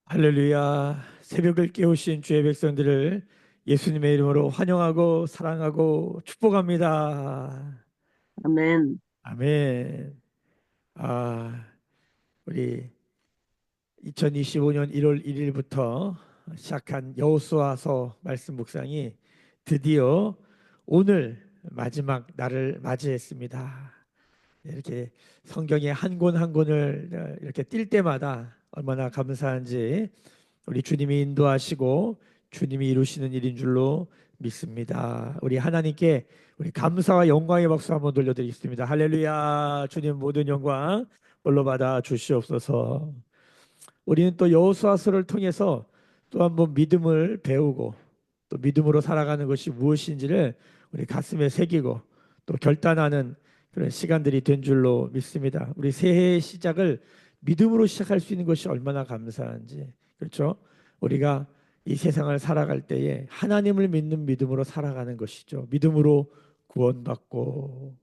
할렐루야. 새벽을 깨우신 주의 백성들을 예수님의 이름으로 환영하고 사랑하고 축복합니다. 아멘. 아멘. 아, 우리 2025년 1월 1일부터 시작한 여호수아서 말씀 묵상이 드디어 오늘 마지막 날을 맞이했습니다. 이렇게 성경의 한 권 한 권을 이렇게 뛸 때마다 얼마나 감사한지 우리 주님이 인도하시고 주님이 이루시는 일인 줄로 믿습니다. 우리 하나님께 우리 감사와 영광의 박수 한번 돌려드리겠습니다. 할렐루야. 주님 모든 영광 올로 받아 주시옵소서. 우리는 또 여호수아서를 통해서 또 한번 믿음을 배우고 또 믿음으로 살아가는 것이 무엇인지를 우리 가슴에 새기고 또 결단하는 그런 시간들이 된 줄로 믿습니다. 우리 새해의 시작을 믿음으로 시작할 수 있는 것이 얼마나 감사한지. 그렇죠? 우리가 이 세상을 살아갈 때에 하나님을 믿는 믿음으로 살아가는 것이죠. 믿음으로 구원받고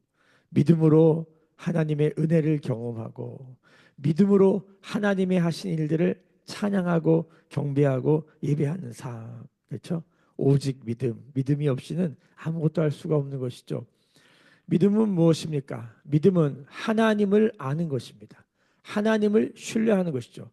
믿음으로 하나님의 은혜를 경험하고 믿음으로 하나님의 하신 일들을 찬양하고 경배하고 예배하는 삶. 그렇죠? 오직 믿음. 믿음이 없이는 아무것도 할 수가 없는 것이죠. 믿음은 무엇입니까? 믿음은 하나님을 아는 것입니다. 하나님을 신뢰하는 것이죠.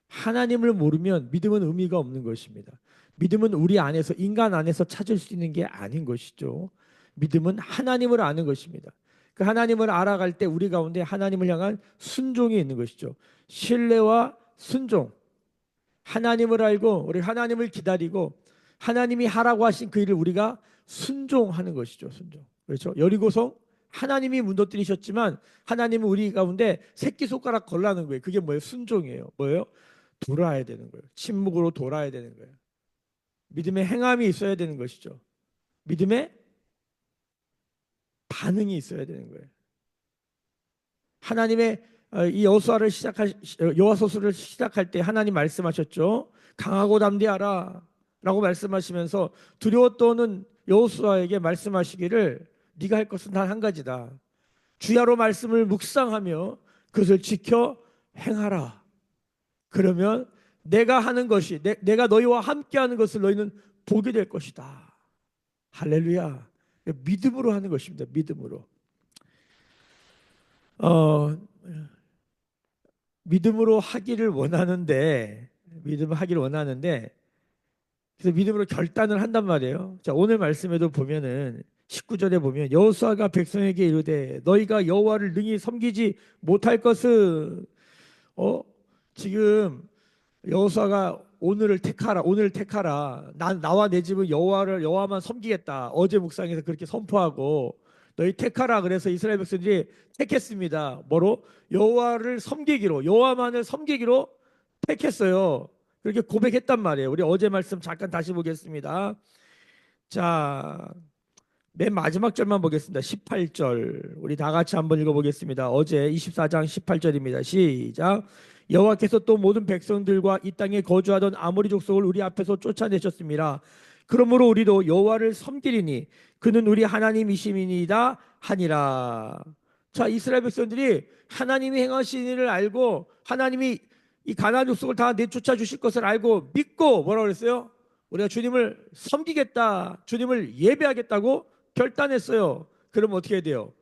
하나님을 모르면 믿음은 의미가 없는 것입니다. 믿음은 우리 안에서 인간 안에서 찾을 수 있는 게 아닌 것이죠. 믿음은 하나님을 아는 것입니다. 그 하나님을 알아갈 때 우리 가운데 하나님을 향한 순종이 있는 것이죠. 신뢰와 순종. 하나님을 알고 우리 하나님을 기다리고 하나님이 하라고 하신 그 일을 우리가 순종하는 것이죠. 순종. 그렇죠? 여리고성 하나님이 무너뜨리셨지만 하나님은 우리 가운데 새끼손가락 걸라는 거예요. 그게 뭐예요? 순종이에요. 뭐예요? 돌아야 되는 거예요. 침묵으로 돌아야 되는 거예요. 믿음의 행함이 있어야 되는 것이죠. 믿음의 반응이 있어야 되는 거예요. 하나님의 이 여호수아를 시작할 여호와서서를 시작할 때 하나님 말씀하셨죠. 강하고 담대하라 라고 말씀하시면서 두려워 떠는 여호수아에게 말씀하시기를 네가 할 것은 단 한 가지다. 주야로 말씀을 묵상하며 그것을 지켜 행하라. 그러면 내가 하는 것이 내가 너희와 함께하는 것을 너희는 보게 될 것이다. 할렐루야. 믿음으로 하는 것입니다. 믿음으로. 어, 믿음으로 하기를 원하는데 믿음을 하기를 원하는데 그래서 믿음으로 결단을 한단 말이에요. 자, 오늘 말씀에도 보면은 19절에 보면 여호수아가 백성에게 이르되 너희가 여호와를 능히 섬기지 못할 것은 지금 여호수아가 오늘 택하라. 난 나와 내 집은 여호와만 섬기겠다. 어제 묵상에서 그렇게 선포하고 너희 택하라. 그래서 이스라엘 백성들이 택했습니다. 뭐로? 여호와를 섬기기로, 여호와만을 섬기기로 택했어요. 그렇게 고백했단 말이에요. 우리 어제 말씀 잠깐 다시 보겠습니다. 자, 맨 마지막 절만 보겠습니다. 18절. 우리 다 같이 한번 읽어보겠습니다. 어제 24장 18절입니다. 시작. 여호와께서 또 모든 백성들과 이 땅에 거주하던 아모리 족속을 우리 앞에서 쫓아내셨습니다. 그러므로 우리도 여호와를 섬기리니 그는 우리 하나님이심이니이다 하니라. 자, 이스라엘 백성들이 하나님이 행하신 일을 알고 하나님이 이 가나안 족속을 다 내쫓아 주실 것을 알고 믿고 뭐라고 그랬어요? 우리가 주님을 섬기겠다, 주님을 예배하겠다고 결단했어요. 그럼 어떻게 해야 돼요?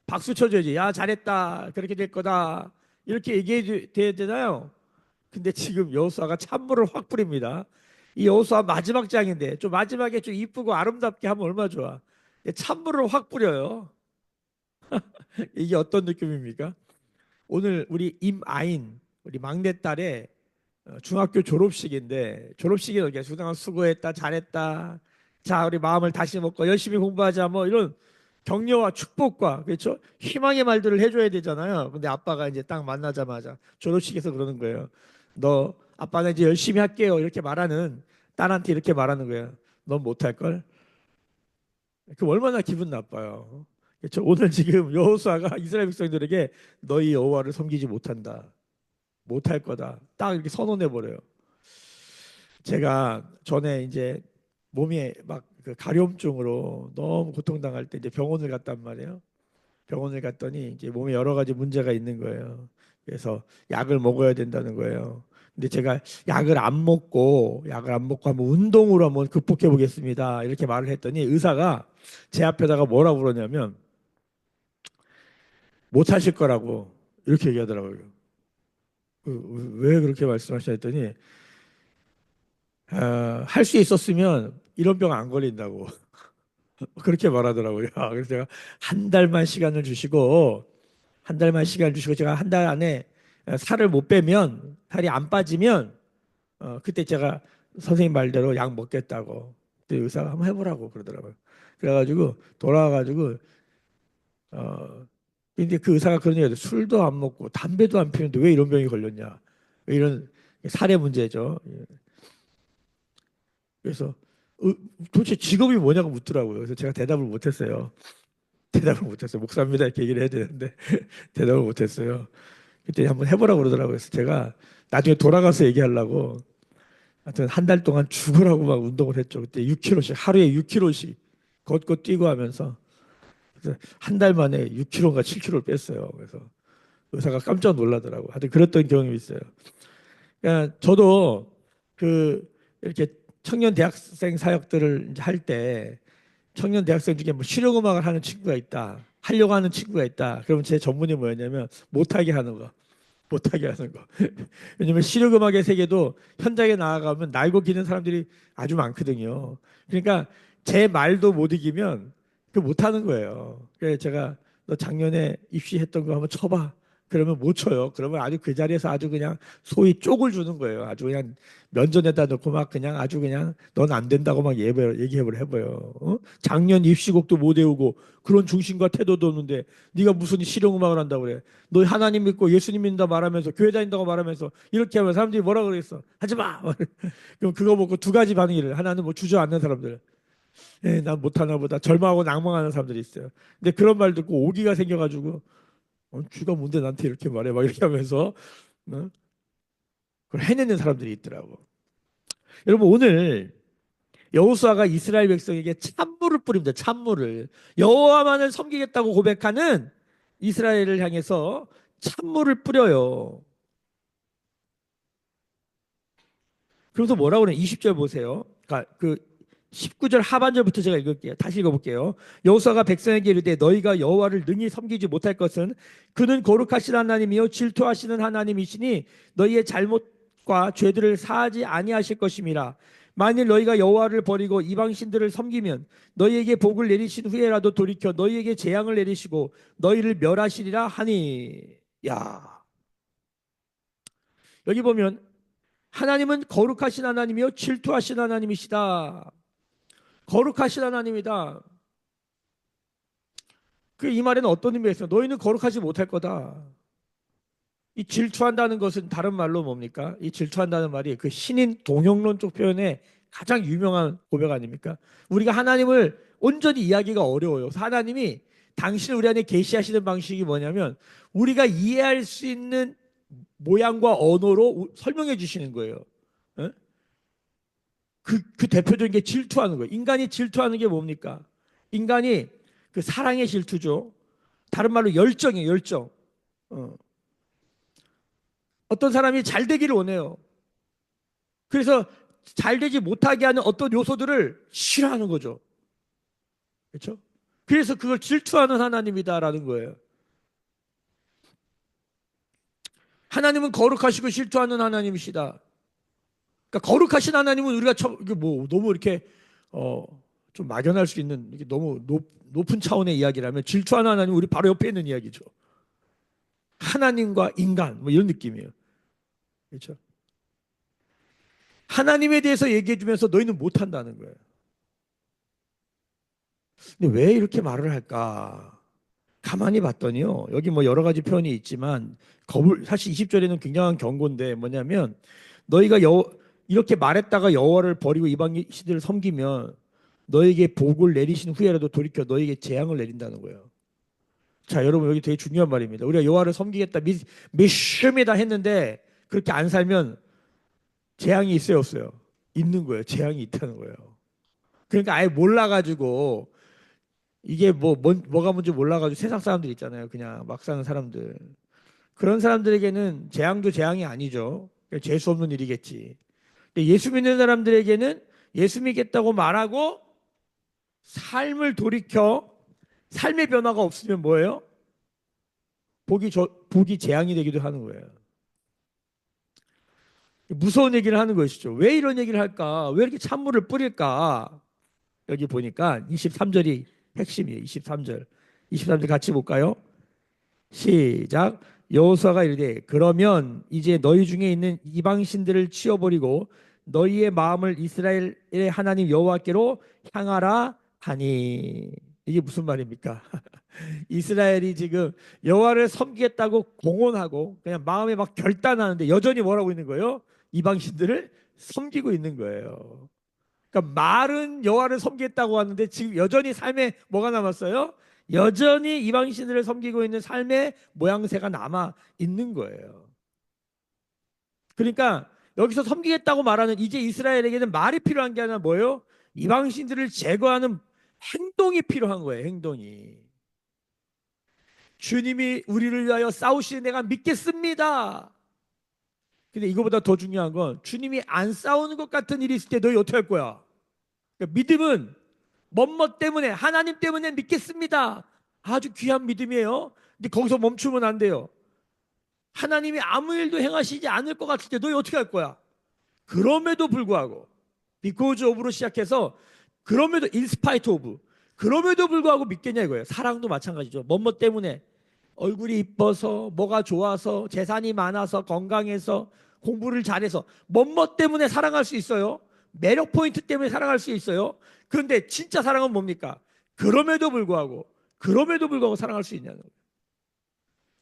박수 쳐줘야지. 야, 잘했다. 그렇게 될 거다. 이렇게 얘기해야 되잖아요. 근데 지금 여호수아가 찬물을 확 뿌립니다. 이 여호수아 마지막 장인데 좀 마지막에 좀 이쁘고 아름답게 하면 얼마나 좋아. 찬물을 확 뿌려요. 이게 어떤 느낌입니까? 오늘 우리 임아인 우리 막내딸의 중학교 졸업식인데 졸업식이 어떻게 그동안 수고했다 잘했다 자 우리 마음을 다시 먹고 열심히 공부하자 뭐 이런 격려와 축복과 그렇죠 희망의 말들을 해줘야 되잖아요. 근데 아빠가 이제 딱 만나자마자 졸업식에서 그러는 거예요. 너 아빠는 이제 열심히 할게요 이렇게 말하는 딸한테 이렇게 말하는 거예요. 넌 못할 걸. 그 얼마나 기분 나빠요. 그렇죠. 오늘 지금 여호수아가 이스라엘 백성들에게 너희 여호와를 섬기지 못한다. 못할 거다. 딱 이렇게 선언해 버려요. 제가 전에 이제 몸이 막그 가려움증으로 너무 고통당할 때 이제 병원을 갔단 말이에요. 병원을 갔더니 이제 몸에 여러 가지 문제가 있는 거예요. 그래서 약을 먹어야 된다는 거예요. 근데 제가 약을 안 먹고 한번 운동으로 한번 극복해 보겠습니다. 이렇게 말을 했더니 의사가 제 앞에다가 뭐라고 그러냐면 못 하실 거라고 이렇게 얘기하더라고요. 왜 그렇게 말씀하시냐 했더니 할 수 있었으면 이런 병 안 걸린다고 그렇게 말하더라고요. 그래서 제가 한 달만 시간을 주시고 한 달만 시간을 주시고 제가 한 달 안에 살을 못 빼면 살이 안 빠지면 그때 제가 선생님 말대로 약 먹겠다고 그때 의사가 한번 해보라고 그러더라고요. 그래가지고 돌아와가지고 근데 그 의사가 그런 얘기해요. 술도 안 먹고 담배도 안 피우는데 왜 이런 병이 걸렸냐? 왜 이런 살의 문제죠. 예. 그래서 도대체 직업이 뭐냐고 묻더라고요. 그래서 제가 대답을 못했어요. 대답을 못했어요. 목사입니다 이렇게 얘기를 해야 되는데 대답을 못했어요. 그때 한번 해보라고 그러더라고요. 그래서 제가 나중에 돌아가서 얘기하려고 하여튼 한 달 동안 죽으라고 막 운동을 했죠. 그때 6kg씩 하루에 6kg씩 걷고 뛰고 하면서 그래서 한 달 만에 6kg인가 7kg를 뺐어요. 그래서 의사가 깜짝 놀라더라고. 하여튼 그랬던 경험이 있어요. 그러니까 저도 그 이렇게 청년 대학생 사역들을 이제 할 때 청년 대학생 중에 뭐 실용음악을 하는 친구가 있다. 하려고 하는 친구가 있다. 그러면 제 전문이 뭐였냐면 못하게 하는 거. 못하게 하는 거. 왜냐면 실용음악의 세계도 현장에 나아가면 날고 기는 사람들이 아주 많거든요. 그러니까 제 말도 못 이기면 그 못하는 거예요. 그래서 제가 너 작년에 입시했던 거 한번 쳐봐. 그러면 못 쳐요. 그러면 아주 그 자리에서 아주 그냥 소위 쪽을 주는 거예요. 아주 그냥 면전에다 놓고 막 그냥 아주 그냥 넌 안 된다고 막 얘기해버려 해봐요. 작년 입시곡도 못 외우고 그런 중심과 태도도 없는데 네가 무슨 실용음악을 한다고 그래. 너 하나님 믿고 예수님 믿는다 말하면서 교회 다닌다고 말하면서 이렇게 하면 사람들이 뭐라 그러겠어? 하지 마. 그럼 그거 보고 두 가지 반응이를 하나는 뭐 주저앉는 사람들, 난 못하나 보다 절망하고 낭망하는 사람들이 있어요. 근데 그런 말 듣고 오기가 생겨가지고 쥐가 뭔데 나한테 이렇게 말해 막 이렇게 하면서 어? 그걸 해내는 사람들이 있더라고. 여러분 오늘 여호수아가 이스라엘 백성에게 찬물을 뿌립니다. 찬물을 여호와만을 섬기겠다고 고백하는 이스라엘을 향해서 찬물을 뿌려요. 그래서 뭐라고 그래? 20절 보세요. 그러니까 그 19절 하반절부터 제가 읽을게요. 다시 읽어볼게요. 여호수아가 백성에게 이르되 너희가 여호와를 능히 섬기지 못할 것은 그는 거룩하신 하나님이요 질투하시는 하나님이시니 너희의 잘못과 죄들을 사하지 아니하실 것임이라. 만일 너희가 여호와를 버리고 이방 신들을 섬기면 너희에게 복을 내리신 후에라도 돌이켜 너희에게 재앙을 내리시고 너희를 멸하시리라 하니. 야, 여기 보면 하나님은 거룩하신 하나님이요 질투하신 하나님이시다. 거룩하신 하나님이다. 그 이 말에는 어떤 의미가 있어요? 너희는 거룩하지 못할 거다. 이 질투한다는 것은 다른 말로 뭡니까? 이 질투한다는 말이 그 신인 동형론 쪽 표현의 가장 유명한 고백 아닙니까? 우리가 하나님을 온전히 이해하기가 어려워요. 하나님이 당신을 우리 안에 계시하시는 방식이 뭐냐면 우리가 이해할 수 있는 모양과 언어로 설명해 주시는 거예요. 어? 그 대표적인 게 질투하는 거예요. 인간이 질투하는 게 뭡니까? 인간이 그 사랑의 질투죠. 다른 말로 열정이에요, 열정. 어. 어떤 사람이 잘 되기를 원해요. 그래서 잘 되지 못하게 하는 어떤 요소들을 싫어하는 거죠. 그렇죠? 그래서 그걸 질투하는 하나님이다라는 거예요. 하나님은 거룩하시고 질투하는 하나님이시다. 그러니까 거룩하신 하나님은 우리가 이게 뭐 너무 이렇게 어, 좀 막연할 수 있는 이게 너무 높은 차원의 이야기라면 질투하는 하나님은 우리 바로 옆에 있는 이야기죠. 하나님과 인간 뭐 이런 느낌이에요. 그렇죠? 하나님에 대해서 얘기해 주면서 너희는 못한다는 거예요. 근데 왜 이렇게 말을 할까? 가만히 봤더니요. 여기 뭐 여러 가지 표현이 있지만 사실 20절에는 굉장한 경고인데 뭐냐면 너희가 이렇게 말했다가 여호와를 버리고 이방 신들을 섬기면 너에게 복을 내리신 후에라도 돌이켜 너에게 재앙을 내린다는 거예요. 자, 여러분 여기 되게 중요한 말입니다. 우리가 여호와를 섬기겠다 믿습니다 했는데 그렇게 안 살면 재앙이 있어요, 없어요? 있는 거예요. 재앙이 있다는 거예요. 그러니까 아예 몰라가지고 이게 뭐가 뭔지 몰라가지고 세상 사람들 있잖아요. 그냥 막 사는 사람들. 그런 사람들에게는 재앙도 재앙이 아니죠. 재수 없는 일이겠지. 근데 예수 믿는 사람들에게는 예수 믿겠다고 말하고 삶을 돌이켜 삶의 변화가 없으면 뭐예요? 복이 재앙이 되기도 하는 거예요. 무서운 얘기를 하는 것이죠. 왜 이런 얘기를 할까? 왜 이렇게 찬물을 뿌릴까? 여기 보니까 23절이 핵심이에요. 23절. 23절 같이 볼까요? 시작. 여호수아가 이르되 그러면 이제 너희 중에 있는 이방 신들을 치워버리고 너희의 마음을 이스라엘의 하나님 여호와께로 향하라 하니. 이게 무슨 말입니까? 이스라엘이 지금 여호와를 섬기겠다고 공언하고 그냥 마음에 막 결단하는데 여전히 뭐라고 있는 거예요? 이방 신들을 섬기고 있는 거예요. 그러니까 말은 여호와를 섬기겠다고 하는데 지금 여전히 삶에 뭐가 남았어요? 여전히 이방신들을 섬기고 있는 삶의 모양새가 남아 있는 거예요. 그러니까 여기서 섬기겠다고 말하는 이제 이스라엘에게는 말이 필요한 게 아니라 뭐예요? 이방신들을 제거하는 행동이 필요한 거예요. 행동이. 주님이 우리를 위하여 싸우시니 내가 믿겠습니다. 근데 이거보다 더 중요한 건 주님이 안 싸우는 것 같은 일이 있을 때 너희 어떻게 할 거야? 그러니까 믿음은 뭐뭐 때문에 하나님 때문에 믿겠습니다. 아주 귀한 믿음이에요. 근데 거기서 멈추면 안 돼요. 하나님이 아무 일도 행하시지 않을 것 같을 때 너희 어떻게 할 거야? 그럼에도 불구하고 because of로 시작해서 그럼에도 in spite of 그럼에도 불구하고 믿겠냐 이거예요. 사랑도 마찬가지죠. 뭐뭐 때문에 얼굴이 이뻐서 뭐가 좋아서 재산이 많아서 건강해서 공부를 잘해서 뭐뭐 때문에 사랑할 수 있어요. 매력 포인트 때문에 사랑할 수 있어요. 그런데 진짜 사랑은 뭡니까? 그럼에도 불구하고 사랑할 수 있냐는 거예요.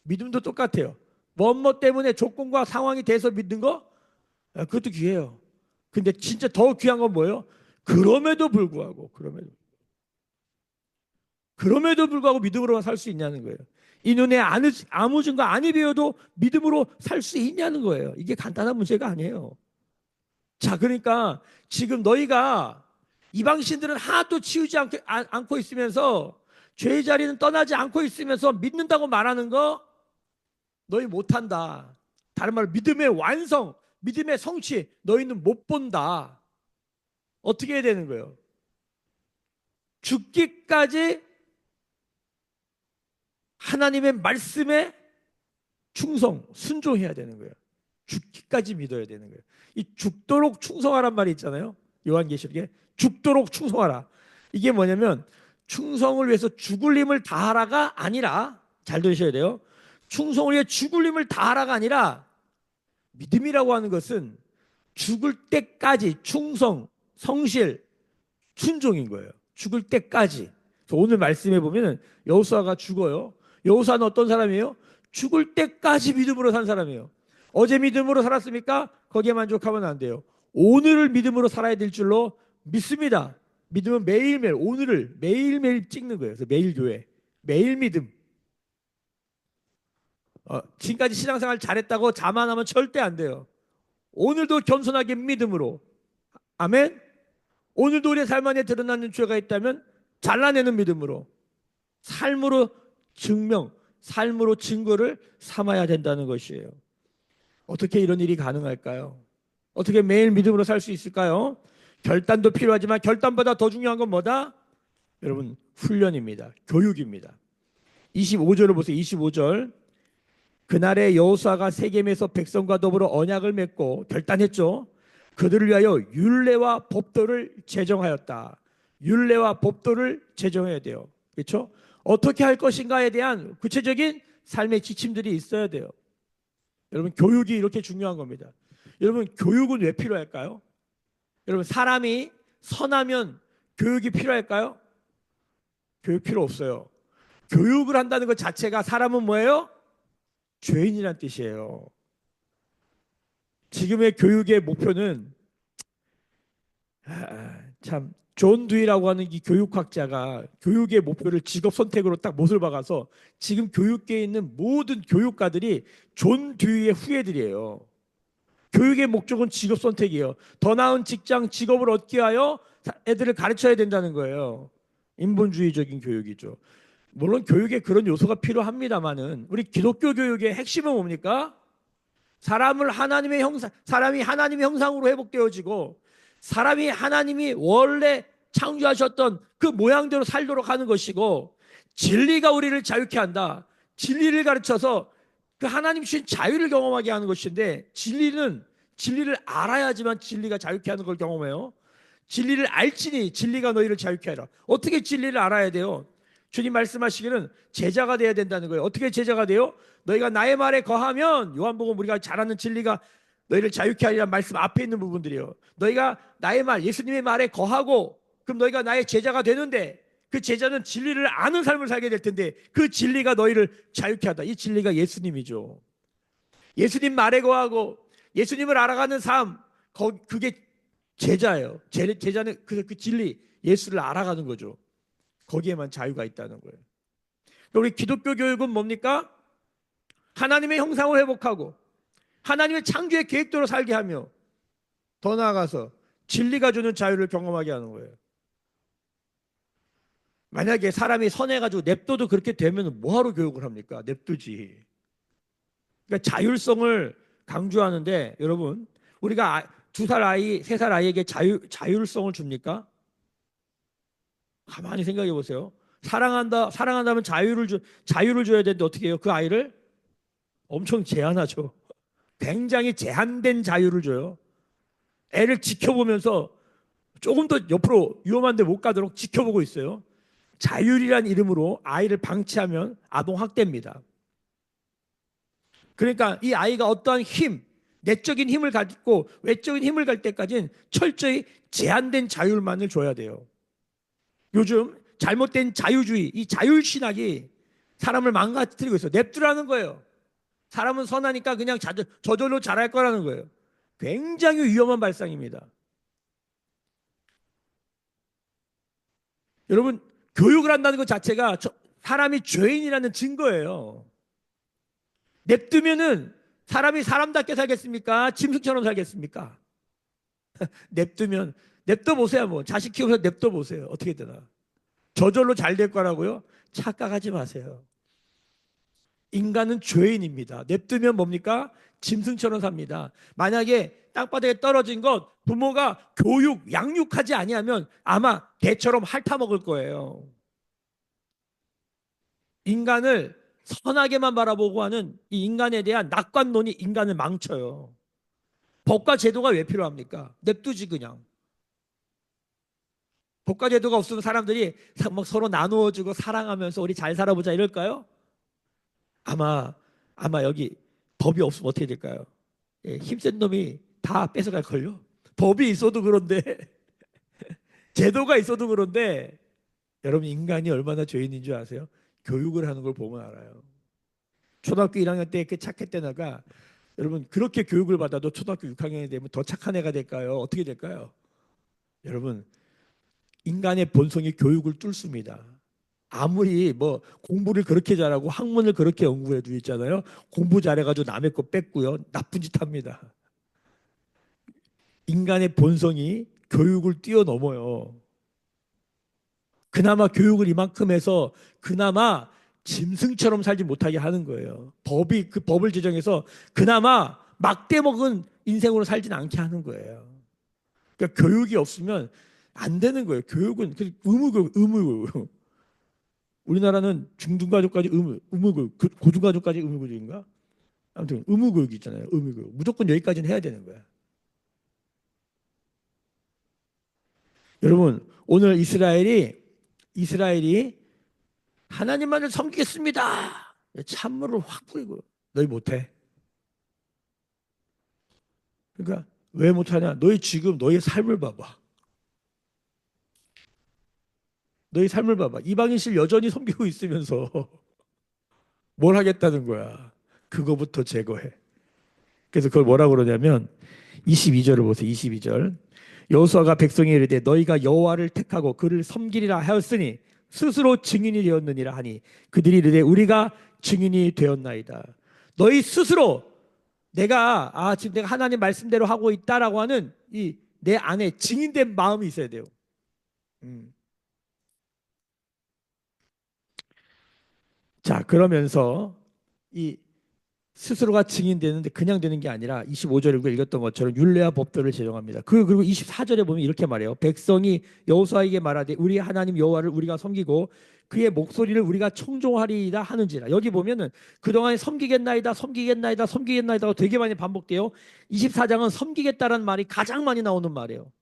믿음도 똑같아요. 뭐뭐 때문에 조건과 상황이 돼서 믿는 거 그것도 귀해요. 근데 진짜 더 귀한 건 뭐예요? 그럼에도 불구하고 믿음으로만 살 수 있냐는 거예요. 이 눈에 아무 증거 아니 배워도 믿음으로 살 수 있냐는 거예요. 이게 간단한 문제가 아니에요. 자, 그러니까 지금 너희가 이방신들은 하나도 치우지 않고 있으면서 죄의 자리는 떠나지 않고 있으면서 믿는다고 말하는 거 너희 못한다. 다른 말로 믿음의 완성, 믿음의 성취 너희는 못 본다. 어떻게 해야 되는 거예요? 죽기까지 하나님의 말씀에 충성, 순종해야 되는 거예요. 죽기까지 믿어야 되는 거예요. 이 죽도록 충성하란 말이 있잖아요. 요한계시록에 죽도록 충성하라. 이게 뭐냐면 충성을 위해서 죽을 힘을 다하라가 아니라 잘 들으셔야 돼요. 충성을 위해 죽을 힘을 다하라가 아니라 믿음이라고 하는 것은 죽을 때까지 충성, 성실, 순종인 거예요. 죽을 때까지. 오늘 말씀해 보면 여호수아가 죽어요. 여호수아는 어떤 사람이에요? 죽을 때까지 믿음으로 산 사람이에요. 어제 믿음으로 살았습니까? 거기에 만족하면 안 돼요. 오늘을 믿음으로 살아야 될 줄로 믿습니다. 믿음은 매일매일 오늘을 매일매일 찍는 거예요. 그래서 매일 교회, 매일 믿음. 지금까지 신앙생활 잘했다고 자만하면 절대 안 돼요. 오늘도 겸손하게 믿음으로. 아멘. 오늘도 우리의 삶 안에 드러나는 죄가 있다면 잘라내는 믿음으로 삶으로 삶으로 증거를 삼아야 된다는 것이에요. 어떻게 이런 일이 가능할까요? 어떻게 매일 믿음으로 살 수 있을까요? 결단도 필요하지만 결단보다 더 중요한 건 뭐다? 여러분, 훈련입니다. 교육입니다. 25절을 보세요. 25절. 그날에 여호수아가 세겜에서 백성과 더불어 언약을 맺고 결단했죠. 그들을 위하여 율례와 법도를 제정하였다. 율례와 법도를 제정해야 돼요. 그렇죠? 어떻게 할 것인가에 대한 구체적인 삶의 지침들이 있어야 돼요. 여러분, 교육이 이렇게 중요한 겁니다. 여러분, 교육은 왜 필요할까요? 여러분, 사람이 선하면 교육이 필요할까요? 교육 필요 없어요. 교육을 한다는 것 자체가 사람은 뭐예요? 죄인이란 뜻이에요. 지금의 교육의 목표는 참 존 듀이라고 하는 이 교육학자가 교육의 목표를 직업 선택으로 딱 못을 박아서 지금 교육계에 있는 모든 교육가들이 존 듀이의 후예들이에요. 교육의 목적은 직업 선택이에요. 더 나은 직장, 직업을 얻기 위하여 애들을 가르쳐야 된다는 거예요. 인본주의적인 교육이죠. 물론 교육에 그런 요소가 필요합니다만은 우리 기독교 교육의 핵심은 뭡니까? 사람이 하나님의 형상으로 회복되어지고 사람이 하나님이 원래 창조하셨던 그 모양대로 살도록 하는 것이고 진리가 우리를 자유케 한다. 진리를 가르쳐서 그 하나님 주신 자유를 경험하게 하는 것인데 진리를 알아야지만 진리가 자유케 하는 걸 경험해요. 진리를 알지니 진리가 너희를 자유케 하라. 어떻게 진리를 알아야 돼요? 주님 말씀하시기는 제자가 돼야 된다는 거예요. 어떻게 제자가 돼요? 너희가 나의 말에 거하면 요한복음 우리가 잘 아는 진리가 너희를 자유케 하리라는 말씀 앞에 있는 부분들이요. 너희가 나의 말, 예수님의 말에 거하고 그럼 너희가 나의 제자가 되는데 그 제자는 진리를 아는 삶을 살게 될 텐데 그 진리가 너희를 자유케 하다. 이 진리가 예수님이죠. 예수님 말에 거하고 예수님을 알아가는 삶, 그게 제자예요. 제자는 그 진리, 예수를 알아가는 거죠. 거기에만 자유가 있다는 거예요. 우리 기독교 교육은 뭡니까? 하나님의 형상을 회복하고 하나님의 창조의 계획대로 살게 하며 더 나아가서 진리가 주는 자유를 경험하게 하는 거예요. 만약에 사람이 선해가지고 냅둬도 그렇게 되면 뭐하러 교육을 합니까? 냅두지. 그러니까 자율성을 강조하는데 여러분 우리가 2살 아이, 3살 아이에게 자율성을 줍니까? 가만히 생각해 보세요. 사랑한다면 자유를 줘야 되는데 어떻게 해요? 그 아이를 엄청 제한하죠. 굉장히 제한된 자유를 줘요. 애를 지켜보면서 조금 더 옆으로 위험한 데 못 가도록 지켜보고 있어요. 자율이란 이름으로 아이를 방치하면 아동학대입니다. 그러니까 이 아이가 어떠한 내적인 힘을 가지고 외적인 힘을 갈 때까지는 철저히 제한된 자율만을 줘야 돼요. 요즘 잘못된 자유주의, 이 자율신학이 사람을 망가뜨리고 있어요. 냅두라는 거예요. 사람은 선하니까 그냥 저절로 잘할 거라는 거예요. 굉장히 위험한 발상입니다. 여러분, 교육을 한다는 것 자체가 사람이 죄인이라는 증거예요. 냅두면은 사람이 사람답게 살겠습니까? 짐승처럼 살겠습니까? 냅둬 보세요. 뭐 자식 키우면서 냅둬 보세요. 어떻게 되나? 저절로 잘 될 거라고요? 착각하지 마세요. 인간은 죄인입니다. 냅두면 뭡니까? 짐승처럼 삽니다. 만약에 땅바닥에 떨어진 것 부모가 양육하지 아니하면 아마 개처럼 핥아먹을 거예요. 인간을 선하게만 바라보고 하는 이 인간에 대한 낙관론이 인간을 망쳐요. 법과 제도가 왜 필요합니까? 냅두지 그냥. 법과 제도가 없으면 사람들이 막 서로 나누어주고 사랑하면서 우리 잘 살아보자 이럴까요? 아마 여기 법이 없으면 어떻게 될까요? 예, 힘센 놈이 다 뺏어갈 걸요. 법이 있어도 그런데 제도가 있어도 그런데 여러분 인간이 얼마나 죄인인 줄 아세요? 교육을 하는 걸 보면 알아요. 초등학교 1학년 때 그 착했던 애가 여러분 그렇게 교육을 받아도 초등학교 6학년이 되면 더 착한 애가 될까요? 어떻게 될까요? 여러분 인간의 본성이 교육을 뚫습니다. 아무리 뭐 공부를 그렇게 잘하고 학문을 그렇게 연구해도 있잖아요. 공부 잘해가지고 남의 거 뺏고요. 나쁜 짓 합니다. 인간의 본성이 교육을 뛰어넘어요. 그나마 교육을 이만큼 해서 그나마 짐승처럼 살지 못하게 하는 거예요. 그 법을 제정해서 그나마 막대 먹은 인생으로 살진 않게 하는 거예요. 그러니까 교육이 없으면 안 되는 거예요. 교육은 의무교육. 우리나라는 중등가족까지 의무교육, 고등가족까지 의무교육인가? 아무튼 의무교육이 있잖아요. 의무교육. 무조건 여기까지는 해야 되는 거야. 여러분, 오늘 이스라엘이 하나님만을 섬기겠습니다. 찬물을 확 뿌리고 너희 못해. 그러니까 왜 못하냐? 너희 삶을 봐봐. 너희 삶을 봐봐. 이방인실 여전히 섬기고 있으면서 뭘 하겠다는 거야. 그거부터 제거해. 그래서 그걸 뭐라고 그러냐면 22절을 보세요. 22절. 여호수아가 백성에 이르되 너희가 여호와를 택하고 그를 섬기리라 하였으니 스스로 증인이 되었느니라 하니 그들이 이르되 우리가 증인이 되었나이다. 너희 스스로 지금 내가 하나님 말씀대로 하고 있다라고 하는 이 내 안에 증인된 마음이 있어야 돼요. 음. 자, 그러면서 이 스스로가 증인되는데 그냥 되는 게 아니라 25절에 우리가 읽었던 것처럼 율례와 법도를 제정합니다. 그리고 24절에 보면 이렇게 말해요. 백성이 여호수아에게 말하되 우리 하나님 여호와를 우리가 섬기고 그의 목소리를 우리가 청종하리이다 하는지라. 여기 보면은 그동안 섬기겠나이다 섬기겠나이다 섬기겠나이다가 되게 많이 반복돼요. 24장은 섬기겠다라는 말이 가장 많이 나오는 말이에요.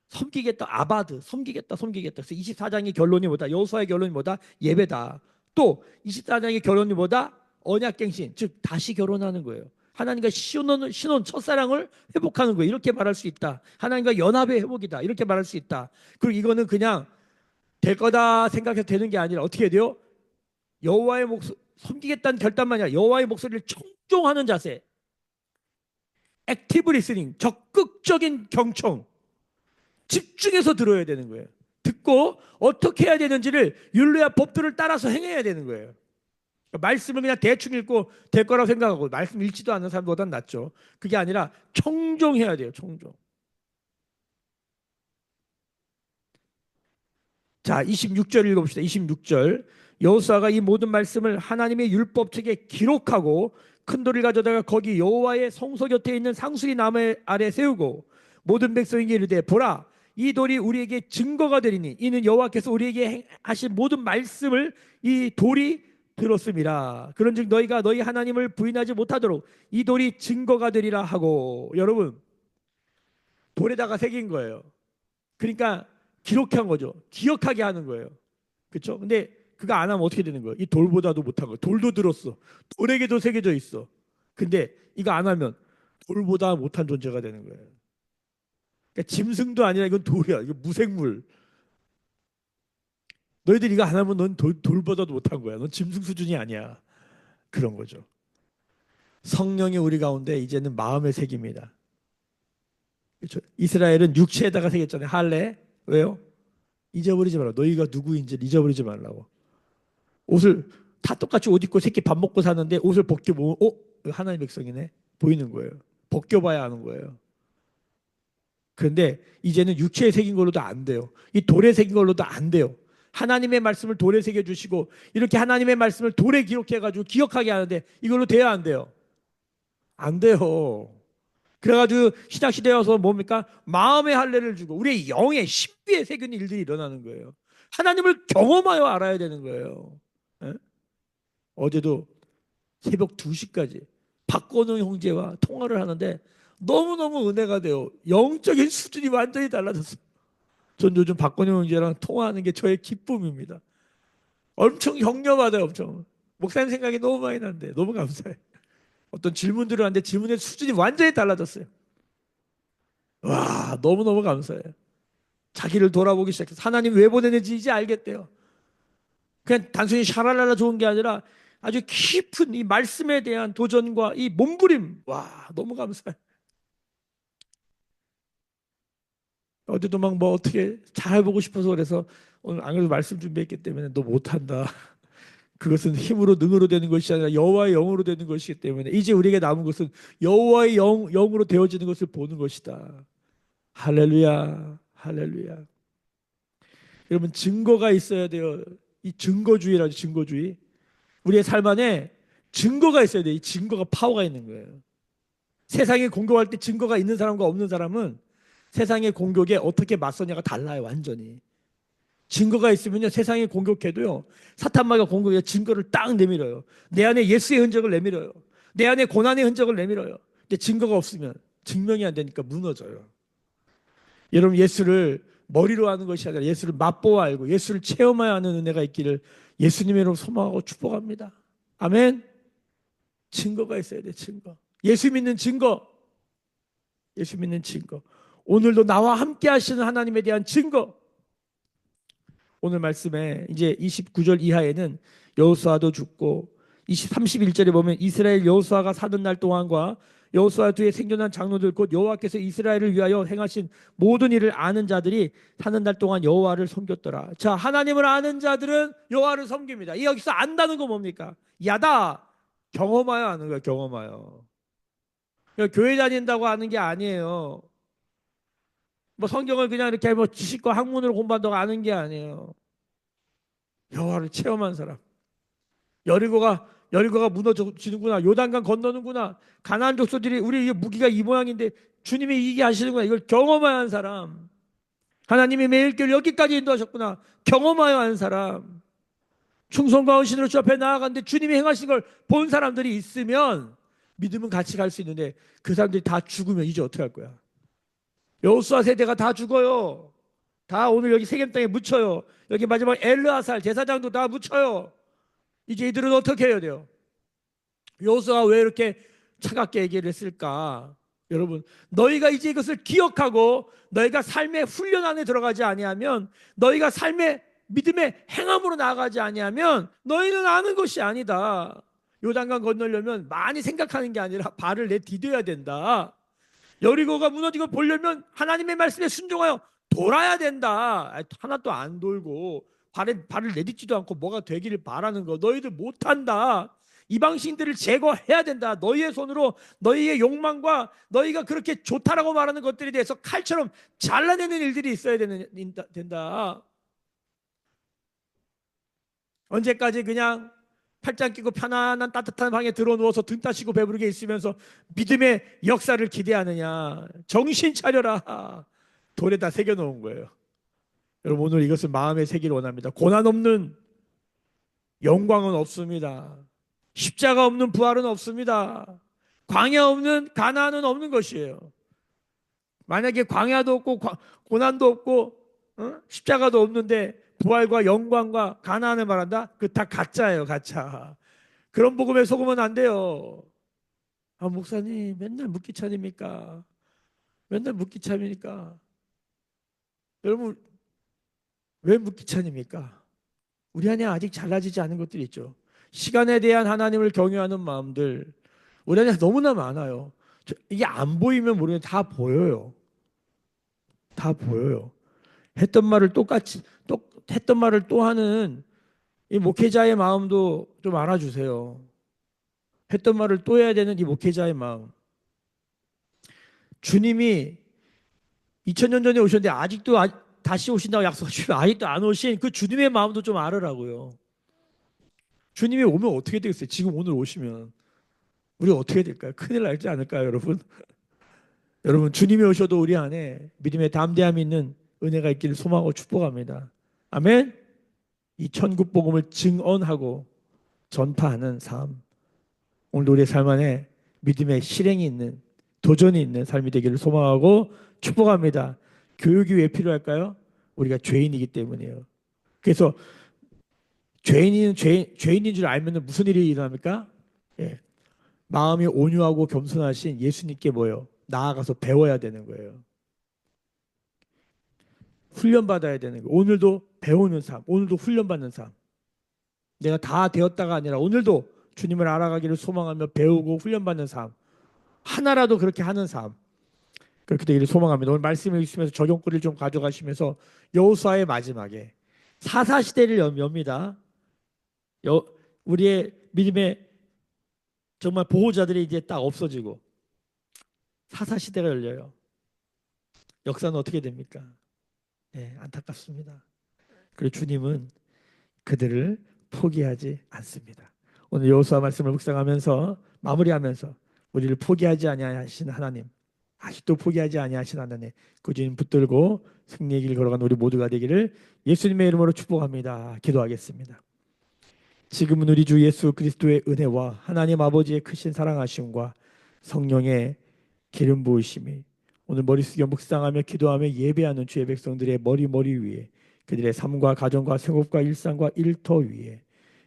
섬기겠다, 아바드, 섬기겠다, 섬기겠다. 그래서 24장의 결론이 뭐다? 여호수아의 결론이 뭐다? 예배다. 또 24장의 결론이 뭐다? 언약갱신, 즉 다시 결혼하는 거예요. 하나님과 신혼 첫사랑을 회복하는 거예요. 이렇게 말할 수 있다. 하나님과 연합의 회복이다. 이렇게 말할 수 있다. 그리고 이거는 그냥 될 거다 생각해서 되는 게 아니라 어떻게 돼요? 여호와의 목소리, 섬기겠다는 결단만이 아니라 여호와의 목소리를 청종하는 자세, 액티브 리스닝, 적극적인 경청, 집중해서 들어야 되는 거예요. 듣고 어떻게 해야 되는지를 율례와 법들을 따라서 행해야 되는 거예요. 그러니까 말씀을 그냥 대충 읽고 될 거라고 생각하고 말씀 읽지도 않는 사람보단 낫죠. 그게 아니라 청종해야 돼요. 청종. 자, 26절 읽어봅시다. 26절. 여호수아가 이 모든 말씀을 하나님의 율법책에 기록하고 큰 돌을 가져다가 거기 여호와의 성소 곁에 있는 상수리 나무 아래 세우고 모든 백성에게 이르되 보라 이 돌이 우리에게 증거가 되리니 이는 여호와께서 우리에게 하신 모든 말씀을 이 돌이 들었음이라. 그런즉 너희가 너희 하나님을 부인하지 못하도록 이 돌이 증거가 되리라 하고. 여러분, 돌에다가 새긴 거예요. 그러니까 기록한 거죠. 기억하게 하는 거예요. 그렇죠? 근데 그거 안 하면 어떻게 되는 거예요? 이 돌보다도 못한 거예요. 돌도 들었어. 돌에게도 새겨져 있어. 근데 이거 안 하면 돌보다 못한 존재가 되는 거예요. 그러니까 짐승도 아니라 이건 돌이야. 이거 무생물. 너희들 이거 안 하면 넌 돌보다도 못한 거야. 넌 짐승 수준이 아니야. 그런 거죠. 성령이 우리 가운데 이제는 마음에 새깁니다. 그렇죠? 이스라엘은 육체에다가 새겼잖아요. 할례. 왜요? 잊어버리지 말라. 너희가 누구인지를 잊어버리지 말라고. 옷을 다 똑같이 옷 입고 새끼 밥 먹고 사는데 옷을 벗겨보면 하나님 백성이네. 보이는 거예요. 벗겨봐야 하는 거예요. 그런데 이제는 육체에 새긴 걸로도 안 돼요. 이 돌에 새긴 걸로도 안 돼요. 하나님의 말씀을 돌에 새겨주시고 이렇게 하나님의 말씀을 돌에 기록해가지고 기억하게 하는데 이걸로 돼야 안 돼요. 안 돼요. 그래가지고 신약시대에 와서 뭡니까? 마음의 할례를 주고 우리의 영의 신비에 새긴 일들이 일어나는 거예요. 하나님을 경험하여 알아야 되는 거예요. 예? 어제도 새벽 2시까지 박건우 형제와 통화를 하는데 너무너무 은혜가 돼요. 영적인 수준이 완전히 달라졌어요. 전 요즘 박건우 형제랑 통화하는 게 저의 기쁨입니다. 엄청 격려받아요. 엄청. 목사님 생각이 너무 많이 나는데 너무 감사해요. 어떤 질문들을 하는데 질문의 수준이 완전히 달라졌어요. 와, 너무너무 감사해요. 자기를 돌아보기 시작해서 하나님 왜 보내는지 이제 알겠대요. 그냥 단순히 샤랄랄라 좋은 게 아니라 아주 깊은 이 말씀에 대한 도전과 이 몸부림. 와, 너무 감사해요. 어제도 막 뭐 어떻게 잘해보고 싶어서 그래서 오늘 안 그래도 말씀 준비했기 때문에 너 못한다. 그것은 힘으로 능으로 되는 것이 아니라 여호와의 영으로 되는 것이기 때문에 이제 우리에게 남은 것은 여호와의 영으로 되어지는 것을 보는 것이다. 할렐루야, 할렐루야. 여러분 증거가 있어야 돼요. 이 증거주의라죠, 증거주의. 우리의 삶 안에 증거가 있어야 돼요. 이 증거가 파워가 있는 거예요. 세상에 공격할 때 증거가 있는 사람과 없는 사람은 세상의 공격에 어떻게 맞서냐가 달라요, 완전히. 증거가 있으면요, 세상에 공격해도요, 사탄마가 공격해 증거를 딱 내밀어요. 내 안에 예수의 흔적을 내밀어요. 내 안에 고난의 흔적을 내밀어요. 근데 증거가 없으면 증명이 안 되니까 무너져요. 여러분, 예수를 머리로 하는 것이 아니라 예수를 맛보아 알고 예수를 체험해야 하는 은혜가 있기를 예수님의 이름으로 소망하고 축복합니다. 아멘. 증거가 있어야 돼, 증거. 예수 믿는 증거. 예수 믿는 증거. 오늘도 나와 함께 하시는 하나님에 대한 증거. 오늘 말씀에 이제 29절 이하에는 여호수아도 죽고 31절에 보면 이스라엘 여호수아가 사는 날 동안과 여호수아 뒤에 생겨난 장로들 곧 여호와께서 이스라엘을 위하여 행하신 모든 일을 아는 자들이 사는 날 동안 여호와를 섬겼더라. 자, 하나님을 아는 자들은 여호와를 섬깁니다. 이 여기서 안다는 거 뭡니까? 야다. 경험하여 아는 거야, 경험하여. 그러니까 교회 다닌다고 하는 게 아니에요. 뭐 성경을 그냥 이렇게 뭐 지식과 학문으로 공부한다고 아는 게 아니에요. 여호와를 체험한 사람. 여리고가 여리고가 무너지는구나. 요단강 건너는구나. 가나안 족속들이 우리 무기가 이 모양인데 주님이 이기게 하시는구나. 이걸 경험하여 한 사람. 하나님이 매일길 여기까지 인도하셨구나. 경험하여 한 사람. 충성과 헌신으로 주 앞에 나아갔는데 주님이 행하신 걸 본 사람들이 있으면 믿음은 같이 갈 수 있는데 그 사람들이 다 죽으면 이제 어떻게 할 거야? 여호수아 세대가 다 죽어요. 다 오늘 여기 세겜 땅에 묻혀요. 여기 마지막 엘르아살 제사장도 다 묻혀요. 이제 이들은 어떻게 해야 돼요? 여호수아가 왜 이렇게 차갑게 얘기를 했을까? 여러분, 너희가 이제 이것을 기억하고 너희가 삶의 훈련 안에 들어가지 아니하면, 너희가 삶의 믿음의 행함으로 나아가지 아니하면 너희는 아는 것이 아니다. 요단강 건너려면 많이 생각하는 게 아니라 발을 내디뎌야 된다. 여리고가 무너지고 보려면 하나님의 말씀에 순종하여 돌아야 된다. 하나도 안 돌고 발을 내딛지도 않고 뭐가 되기를 바라는 거 너희들 못한다. 이방신들을 제거해야 된다. 너희의 손으로 너희의 욕망과 너희가 그렇게 좋다라고 말하는 것들에 대해서 칼처럼 잘라내는 일들이 있어야 된다. 언제까지 그냥 팔짱 끼고 편안한 따뜻한 방에 들어 누워서 등 따시고 배부르게 있으면서 믿음의 역사를 기대하느냐? 정신 차려라. 돌에다 새겨 놓은 거예요. 여러분, 오늘 이것을 마음에 새기를 원합니다. 고난 없는 영광은 없습니다. 십자가 없는 부활은 없습니다. 광야 없는 가나안은 없는 것이에요. 만약에 광야도 없고 고난도 없고 십자가도 없는데 부활과 영광과 가나안을 말한다? 그 다 가짜예요, 가짜. 그런 복음에 속으면 안 돼요. 아, 목사님 맨날 묵기 참입니까? 맨날 묵기 참입니까? 여러분, 왜 묵기 참입니까? 우리 안에 아직 잘라지지 않은 것들이 있죠. 시간에 대한 하나님을 경외하는 마음들 우리 안에 너무나 많아요. 이게 안 보이면 모르겠는데 다 보여요. 다 보여요. 했던 말을 똑같이 했던 말을 또 하는 이 목회자의 마음도 좀 알아주세요. 했던 말을 또 해야 되는 이 목회자의 마음. 주님이 2000년 전에 오셨는데 아직도 다시 오신다고 약속하시면 아직도 안 오신 그 주님의 마음도 좀 알으라고요. 주님이 오면 어떻게 되겠어요? 지금 오늘 오시면 우리 어떻게 될까요? 큰일 날지 않을까요, 여러분? 여러분, 주님이 오셔도 우리 안에 믿음의 담대함이 있는 은혜가 있기를 소망하고 축복합니다. 아멘. 이 천국 복음을 증언하고 전파하는 삶, 오늘 우리의 삶 안에 믿음의 실행이 있는, 도전이 있는 삶이 되기를 소망하고 축복합니다. 교육이 왜 필요할까요? 우리가 죄인이기 때문이에요. 그래서 죄인인 줄 알면 무슨 일이 일어납니까? 예. 마음이 온유하고 겸손하신 예수님께 뭐요? 나아가서 배워야 되는 거예요. 훈련받아야 되는 거예요. 오늘도 배우는 삶, 오늘도 훈련받는 삶. 내가 다 되었다가 아니라 오늘도 주님을 알아가기를 소망하며 배우고 훈련받는 삶. 하나라도 그렇게 하는 삶. 그렇게 되기를 소망합니다. 오늘 말씀을 읽으시면서 적용거리를 좀 가져가시면서 여호수아의 마지막에 사사시대를 엽니다. 우리의 믿음의 정말 보호자들이 이제 딱 없어지고 사사시대가 열려요. 역사는 어떻게 됩니까? 네, 안타깝습니다. 그리고 주님은 그들을 포기하지 않습니다. 오늘 여호수아 말씀을 묵상하면서 마무리하면서 우리를 포기하지 아니하신 하나님, 아직도 포기하지 아니하신 하나님, 그 주님 붙들고 승리의 길 걸어간 우리 모두가 되기를 예수님의 이름으로 축복합니다. 기도하겠습니다. 지금은 우리 주 예수 그리스도의 은혜와 하나님 아버지의 크신 사랑하심과 성령의 기름 부으심이 오늘 머리 숙여 묵상하며 기도하며 예배하는 주의 백성들의 머리 위에, 그들의 삶과 가정과 생업과 일상과 일터 위에,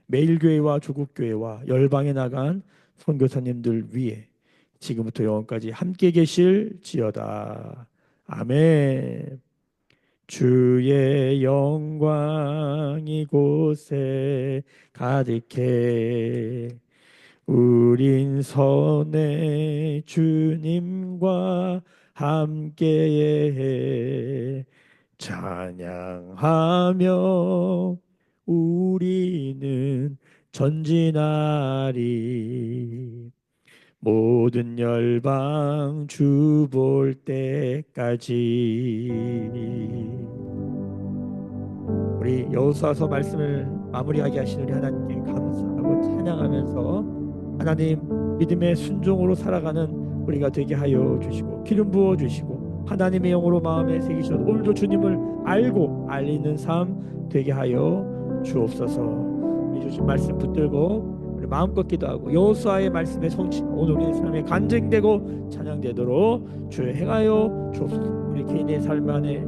매일교회와 조국교회와 열방에 나간 선교사님들 위에 지금부터 영원까지 함께 계실지어다. 아멘. 주의 영광 이곳에 가득해 우린 선의 주님과 함께해 찬양하며 우리는 전진하리 모든 열방 주 볼 때까지. 우리 여호수아서 말씀을 마무리하게 하신 우리 하나님께 감사하고 찬양 찬양하면서 하나님 믿음의 순종으로 살아가는 우리가 되게 하여 주시고 기름 부어 주시고 하나님의 영으로 마음에 새기셔서 오늘도 주님을 알고 알리는 삶 되게 하여 주옵소서. 이 주신 말씀 붙들고 우리 마음껏 기도하고 여호수아의 말씀에 성취 오늘 우리의 삶에 간증되고 찬양되도록 주여 행하여 주옵소서. 우리 개인의 삶 안에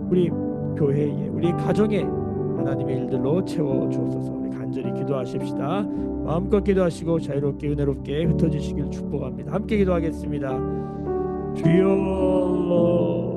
우리 교회에 우리 가정에 하나님의 일들로 채워 주옵소서. 우리 간절히 기도하십시다. 마음껏 기도하시고 자유롭게 은혜롭게 흩어지시길 축복합니다. 함께 기도하겠습니다. 주여